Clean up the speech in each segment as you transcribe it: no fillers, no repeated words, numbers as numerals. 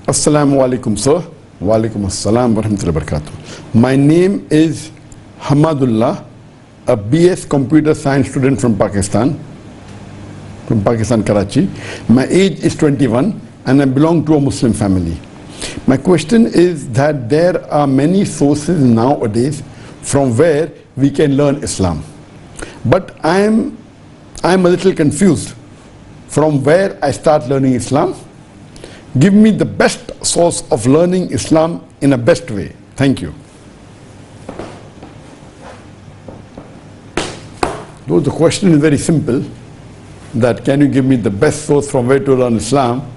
Assalamu alaikum, sir. Wa alaikum assalam wa rahmatullahi wa barakatuh. My name is Hamadullah, a BS Computer Science student from Pakistan, Karachi. My age is 21 and I belong to a Muslim family. My question is that there are many sources nowadays from where we can learn Islam. But I am a little confused from where I start learning Islam. Give me the best source of learning Islam in a best way. Thank you. Though the question is very simple, that can you give me the best source from where to learn Islam?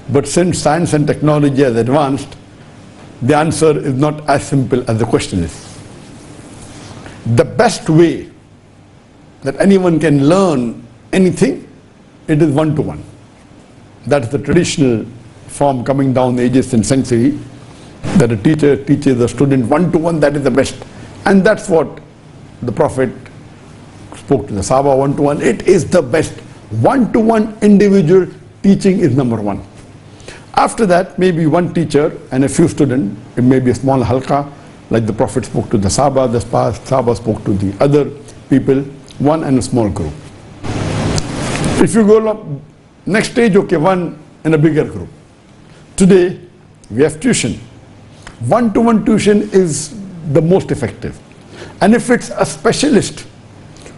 But since science and technology has advanced, the answer is not as simple as the question is. The best way that anyone can learn anything, it is one-to-one. That's the traditional form coming down the ages and century, that a teacher teaches a student one-to-one, that is the best. And that's what the Prophet spoke to the Sahaba, one-to-one. It is the best. One-to-one individual teaching is number one. After that, maybe one teacher and a few students, it may be a small halqa, like the Prophet spoke to the Sahaba, the Sahaba spoke to the other people, one and a small group. If you go up, next stage, okay, one in a bigger group. Today, we have tuition. One-to-one tuition is the most effective. And if it's a specialist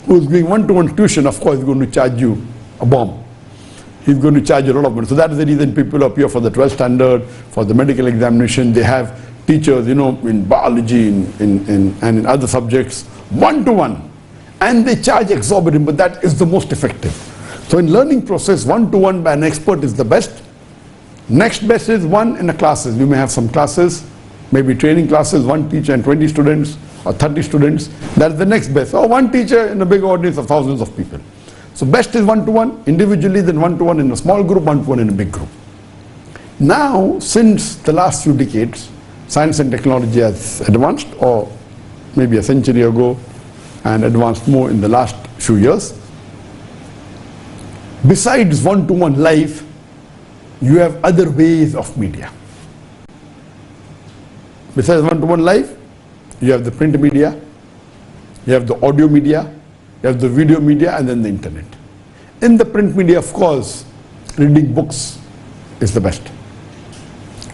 who's doing one-to-one tuition, of course, he's going to charge you a bomb. He's going to charge you a lot of money. So that is the reason people appear for the 12th standard, for the medical examination. They have teachers, in biology and in other subjects, one-to-one. And they charge exorbitant, but that is the most effective. So in learning process, one-to-one by an expert is the best. Next best is one in the classes. We may have some classes, maybe training classes, one teacher and 20 students or 30 students. That's the next best. Or one teacher in a big audience of thousands of people. So best is one-to-one individually, then one-to-one in a small group, one-to-one in a big group. Now, since the last few decades, science and technology has advanced, or maybe a century ago, and advanced more in the last few years. Besides one-to-one live, you have other ways of media. Besides one-to-one live, you have the print media, you have the audio media, you have the video media, and then the internet. In the print media, of course, reading books is the best.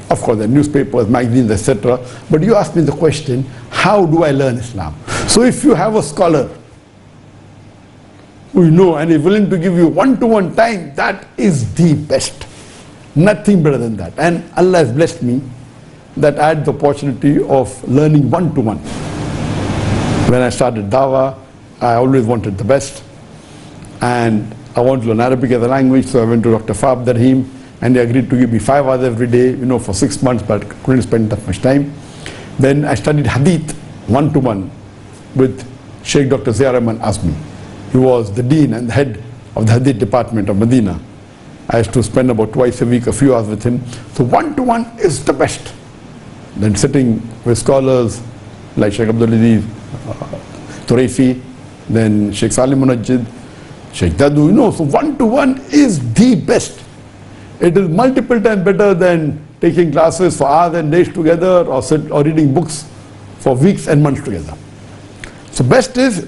Of course, the newspapers, magazines, etc. But you asked me the question, how do I learn Islam? So if you have a scholar who you know and is willing to give you one-to-one time, that is the best. Nothing better than that. And Allah has blessed me that I had the opportunity of learning one-to-one. When I started Dawah, I always wanted the best. And I wanted to learn Arabic as a language, so I went to Dr. Fahim, and he agreed to give me 5 hours every day, for 6 months, but couldn't spend that much time. Then I studied Hadith one-to-one with Sheikh Dr. Zakir Naik Azmi. He was the dean and the head of the Hadith department of Medina. I used to spend about twice a week, a few hours with him. So one-to-one is the best. Then sitting with scholars like Sheikh Abdul Aziz Turaifi, then Sheikh Salim Munajjid, Sheikh Dadu, so one-to-one is the best. It is multiple times better than taking classes for hours and days together, or reading books for weeks and months together. So best is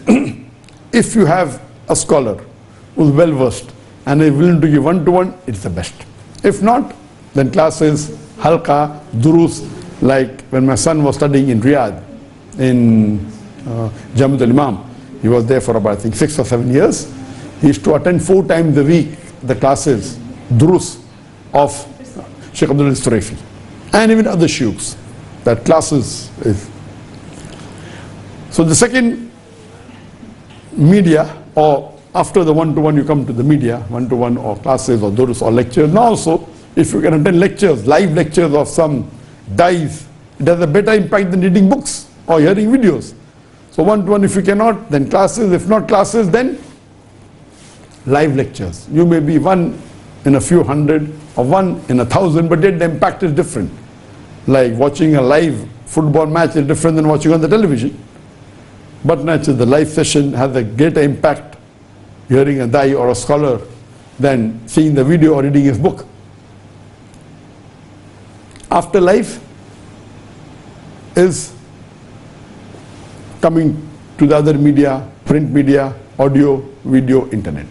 if you have a scholar who is well versed and is willing to give one-to-one, it's the best. If not, then classes, halqa, durus, like when my son was studying in Riyadh, in Jamud al-Imam, he was there for about, I think, 6 or 7 years. He used to attend 4 times a week the classes, durus, of Sheikh Abdul Aziz Turaifi, and even other shuyukhs. That classes is. So the second media, or after the one-to-one you come to the media, one-to-one or classes or durus or lectures. Now also, if you can attend lectures, live lectures of some dais, it has a better impact than reading books or hearing videos. So one-to-one if you cannot, then classes. If not classes, then live lectures. You may be one in a few hundred or one in 1,000, but yet the impact is different. Like watching a live football match is different than watching on the television. But naturally the live session has a greater impact, hearing a dai or a scholar, than seeing the video or reading his book. Afterlife is coming to the other media, print media, audio, video, internet.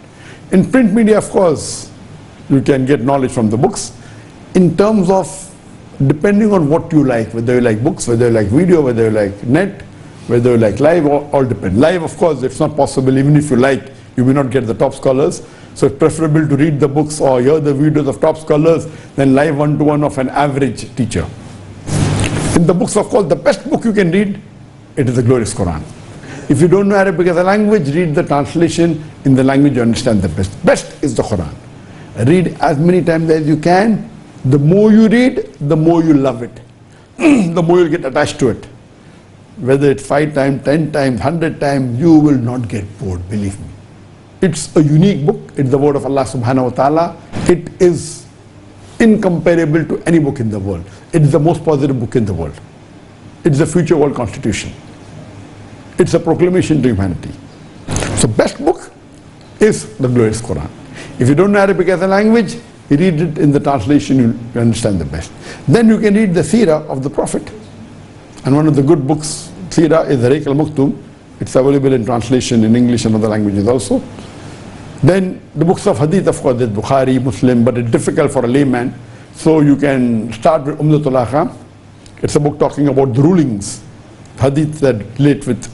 In print media, of course, you can get knowledge from the books. In terms of, depending on what you like, whether you like books, whether you like video, whether you like net, whether you like live, all depend. Live, of course, it's not possible. Even if you like, you may not get the top scholars. So it's preferable to read the books or hear the videos of top scholars than live one-to-one of an average teacher. In the books, of course, the best book you can read, it is the glorious Quran. If you don't know Arabic as a language, read the translation in the language you understand the best. Best is the Quran. Read as many times as you can. The more you read, the more you love it. The more you get attached to it. Whether it's 5 times, 10 times, 100 times, you will not get bored, believe me. It's a unique book. It's the word of Allah subhanahu wa ta'ala. It is incomparable to any book in the world. It's the most positive book in the world. It's the future world constitution. It's a proclamation to humanity. So best book is the glorious Quran. If you don't know Arabic as a language, you read it in the translation, you understand the best. Then you can read the seerah of the Prophet. And one of the good books, seerah, is the Raik al-Maktum. It's available in translation in English and other languages also. Then the books of hadith, of course, there's Bukhari, Muslim, but it's difficult for a layman. So you can start with Umdatul Ahkam. It's a book talking about the rulings, hadith that relate with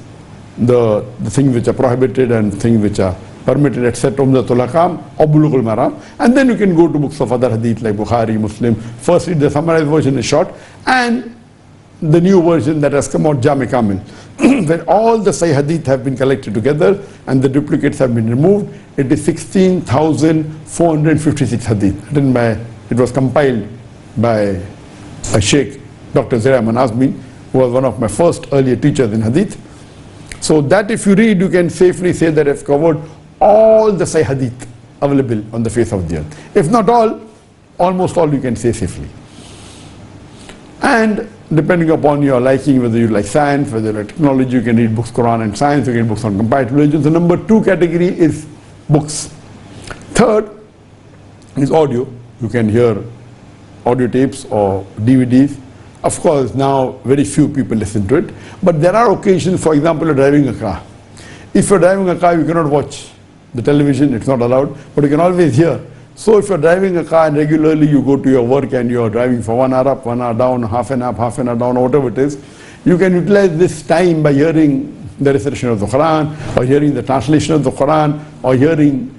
the things which are prohibited and things which are permitted, etc. Umdatul Ahkam or Bulughul Maram. And then you can go to books of other hadith like Bukhari, Muslim. First read the summarized version is short, and the new version that has come out, Jami Kamil, where all the Sahih hadith have been collected together and the duplicates have been removed. It is 16,456 hadith. It was compiled by a Sheikh, Dr. Zira Manazmi, who was one of my first earlier teachers in hadith. So that if you read, you can safely say that I've covered all the Sahih hadith available on the face of the earth. If not all, almost all you can say safely. And depending upon your liking, whether you like science, whether you like technology, you can read books, Quran and science, you can read books on comparative religion. The number 2 category is books. Third is audio. You can hear audio tapes or DVDs. Of course, now very few people listen to it. But there are occasions, for example, you're driving a car. If you're driving a car, you cannot watch the television, it's not allowed, but you can always hear. So if you're driving a car and regularly you go to your work and you're driving for 1 hour up, 1 hour down, half an hour down, or whatever it is, you can utilize this time by hearing the recitation of the Quran, or hearing the translation of the Quran, or hearing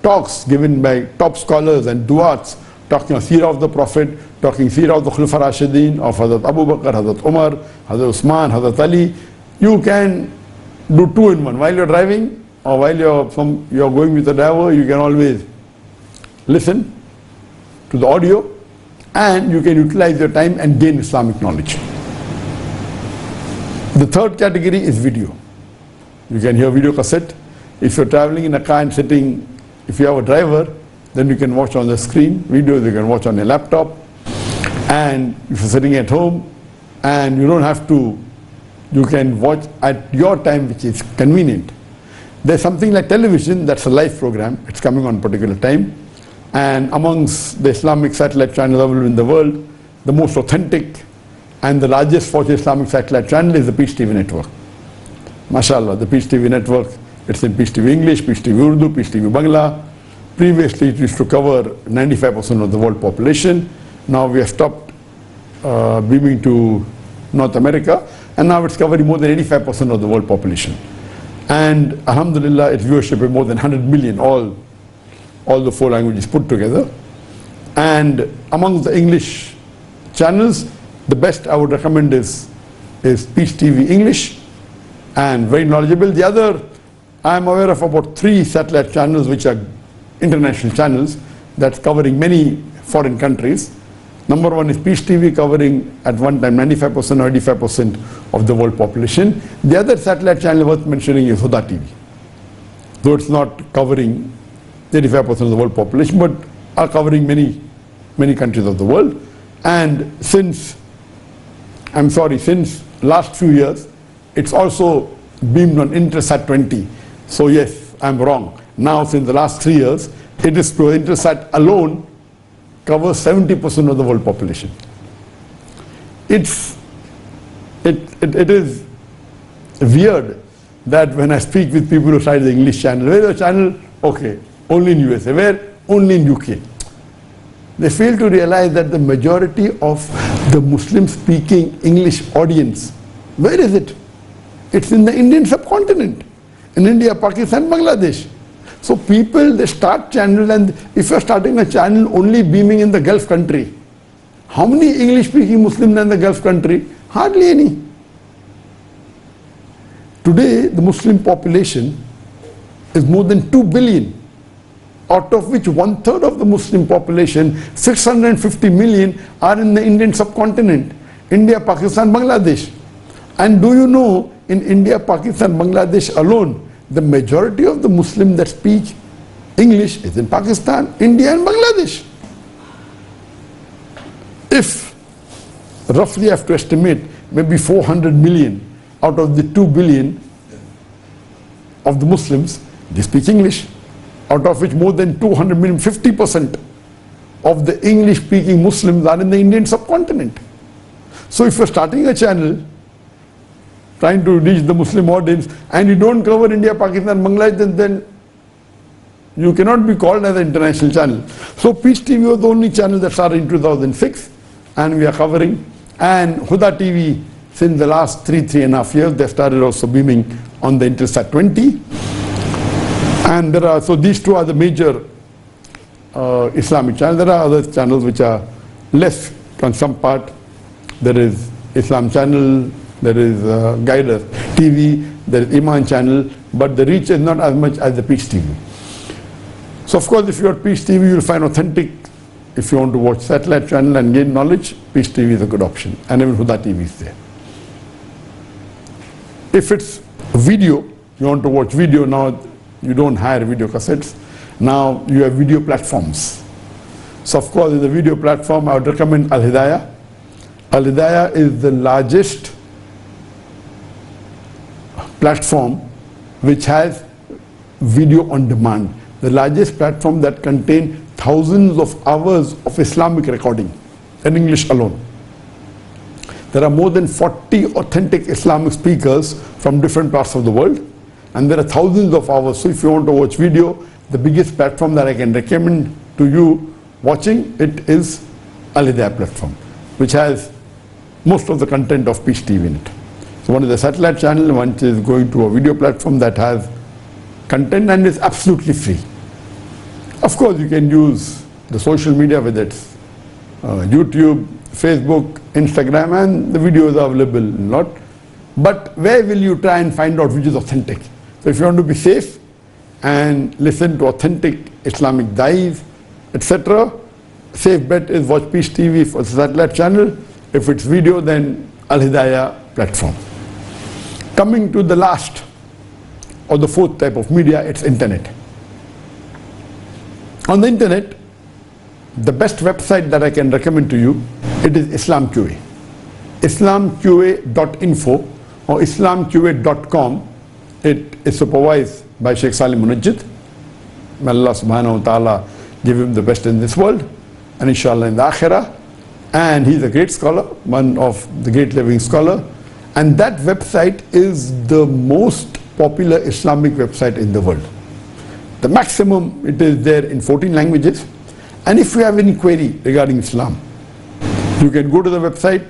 talks given by top scholars and du'ats, talking of seerah of the Prophet, talking seerah of the Khulafa Rashidin, of Hazrat Abu Bakr, Hazrat Umar, Hazrat Usman, Hazrat Ali. You can do 2 in 1. While you're driving, or while you're going with the driver, you can always listen to the audio, and you can utilize your time and gain Islamic knowledge. The third category is video. You can hear video cassette. If you're traveling in a car and sitting, if you have a driver, then you can watch on the screen. Videos you can watch on your laptop. And if you're sitting at home and you don't have to, you can watch at your time, which is convenient. There's something like television, that's a live program. It's coming on a particular time. And amongst the Islamic satellite channels available in the world, the most authentic and the largest for the Islamic satellite channel is the Peace TV network. MashaAllah, the Peace TV network, it's in Peace TV English, Peace TV Urdu, Peace TV Bangla. Previously it used to cover 95% of the world population. Now we have stopped beaming to North America, and now it's covering more than 85% of the world population. And alhamdulillah, its viewership is more than 100 million, all the 4 languages put together. And among the English channels, the best I would recommend is Peace TV English, and very knowledgeable. The other, I am aware of about 3 satellite channels which are international channels that's covering many foreign countries. Number 1 is Peace TV, covering at one time 95% or 85% of the world population. The other satellite channel worth mentioning is Huda TV. Though it's not covering 35% of the world population, but are covering many countries of the world. And since last few years, it's also beamed on Intelsat 20. So yes, I'm wrong. Now since the last 3 years, it is Intelsat alone covers 70% of the world population. it is weird that when I speak with people who try the English channel, where is the channel? Okay, only in USA. Where? Only in UK. They fail to realize that the majority of the Muslim-speaking English audience, where is it? It's in the Indian subcontinent, in India, Pakistan, Bangladesh. So people, they start channels, and if you're starting a channel only beaming in the Gulf country, how many English-speaking Muslims are in the Gulf country? Hardly any. Today, the Muslim population is more than 2 billion, out of which 1/3 of the Muslim population, 650 million, are in the Indian subcontinent, India, Pakistan, Bangladesh. And do you know, in India, Pakistan, Bangladesh alone, the majority of the Muslims that speak English is in Pakistan, India and Bangladesh. If roughly I have to estimate maybe 400 million out of the 2 billion of the Muslims, they speak English, out of which more than 200 million, 50% of the English-speaking Muslims are in the Indian subcontinent. So if you're starting a channel trying to reach the Muslim audience and you don't cover India, Pakistan, Bangladesh, then you cannot be called as an international channel. So Peace TV was the only channel that started in 2006, and we are covering. And Huda TV, since the last 3.5 years, they started also beaming on the Intelsat 20. And there are, so these two are the major Islamic channels. There are other channels which are less on some part. There is Islam channel, there is Guiders TV, there is Iman channel, but the reach is not as much as the Peace TV. So of course, if you are Peace TV, you will find authentic. If you want to watch satellite channel and gain knowledge, Peace TV is a good option, and even Huda TV is there. If it's video, you want to watch video, now you don't hire video cassettes. Now you have video platforms. So of course, in the video platform, I would recommend Al Hidayah. Al Hidayah is the largest platform which has video on demand. The largest platform that contains thousands of hours of Islamic recording in English alone. There are more than 40 authentic Islamic speakers from different parts of the world, and there are thousands of hours. So if you want to watch video, the biggest platform that I can recommend to you watching it is Al Hidayah platform, which has most of the content of Peace TV in it. So one is a satellite channel, one is going to a video platform that has content and is absolutely free. Of course, you can use the social media, whether it's YouTube, Facebook, Instagram, and the videos are available a lot. But where will you try and find out which is authentic? So if you want to be safe and listen to authentic Islamic da'is, etc., safe bet is watch Peace TV for the satellite channel. If it's video, then Al Hidayah platform. Coming to the last or the fourth type of media, it's internet. On the internet, the best website that I can recommend to you, it is Islam QA. islamqa.info or islamqa.com. It is supervised by Sheikh Salim Munajjid. May Allah subhanahu wa ta'ala give him the best in this world and inshallah in the akhirah. And he's a great scholar, one of the great living scholar. And that website is the most popular Islamic website in the world. The maximum, it is there in 14 languages. And if you have any query regarding Islam, you can go to the website,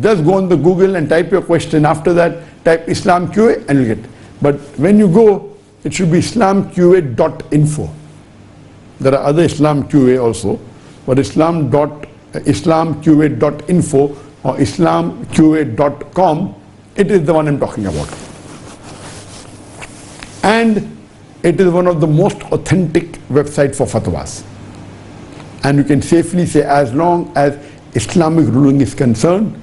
just go on the Google and type your question. After that, type Islam QA and you'll get. But when you go, it should be islamqa.info. There are other Islam QA also, but islamqa.info or islamqa.com, it is the one I'm talking about. And it is one of the most authentic websites for fatwas. And you can safely say, as long as Islamic ruling is concerned,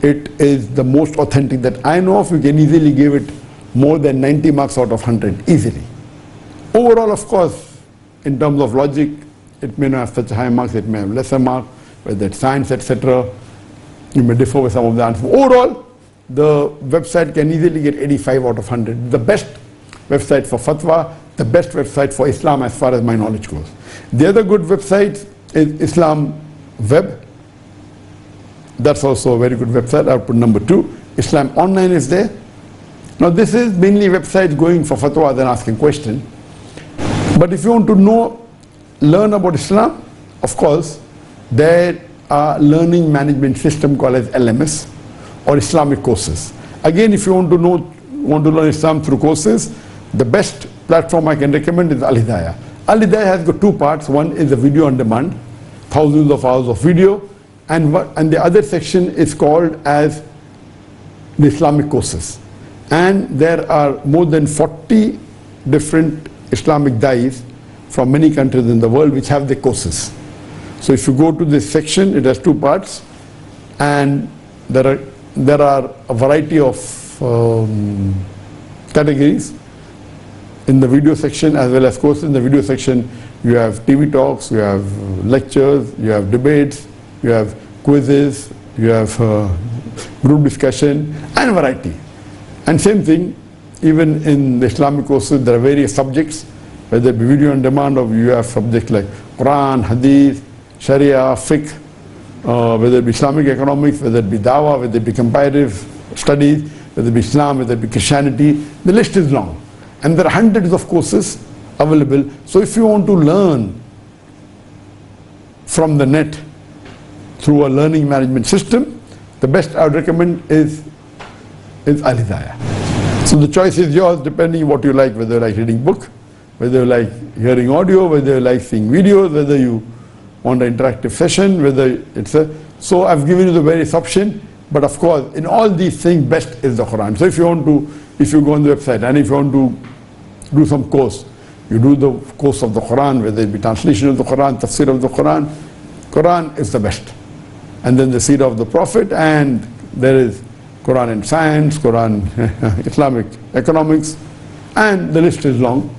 it is the most authentic that I know of. You can easily give it more than 90 marks out of 100, easily. Overall, of course, in terms of logic, it may not have such high marks, it may have lesser marks, whether it's science, etc. You may differ with some of the answers. Overall, the website can easily get 85 out of 100. The best website for fatwa, the best website for Islam as far as my knowledge goes. The other good website is Islam Web. That's also a very good website. I'll put number 2. Islam Online is there. Now this is mainly websites going for fatwas and asking questions. But if you want to learn about Islam, of course, there are learning management system called as LMS or Islamic courses. Again, if you want to learn Islam through courses, the best platform I can recommend is Al Hidayah. Al Hidayah has got 2 parts. One is a video on demand, thousands of hours of video, and the other section is called as the Islamic courses. And there are more than 40 different Islamic dais from many countries in the world which have the courses. So if you go to this section, it has 2 parts, and there are a variety of categories in the video section as well as courses. In the video section, you have TV talks, you have lectures, you have debates, you have quizzes, you have group discussion, and variety. And same thing, even in the Islamic courses, there are various subjects, whether it be video on demand or you have subjects like Quran, Hadith, Sharia, Fiqh, whether it be Islamic economics, whether it be Dawah, whether it be comparative studies, whether it be Islam, whether it be Christianity. The list is long. And there are hundreds of courses available. So if you want to learn from the net through a learning management system, the best I would recommend is Al Hidayah. So the choice is yours depending what you like, whether you like reading book, whether you like hearing audio, whether you like seeing videos, whether you want an interactive session, whether it's so I've given you the various options, but of course in all these things best is the Quran. So if you go on the website and if you want to do some course, you do the course of the Quran, whether it be translation of the Quran, tafsir of the Quran. Quran is the best. And then the seerah of the Prophet, and there is Quran in science, Quran Islamic economics, and the list is long.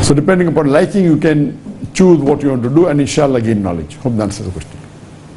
So depending upon liking, you can choose what you want to do and inshallah gain knowledge. Hope that answers the question.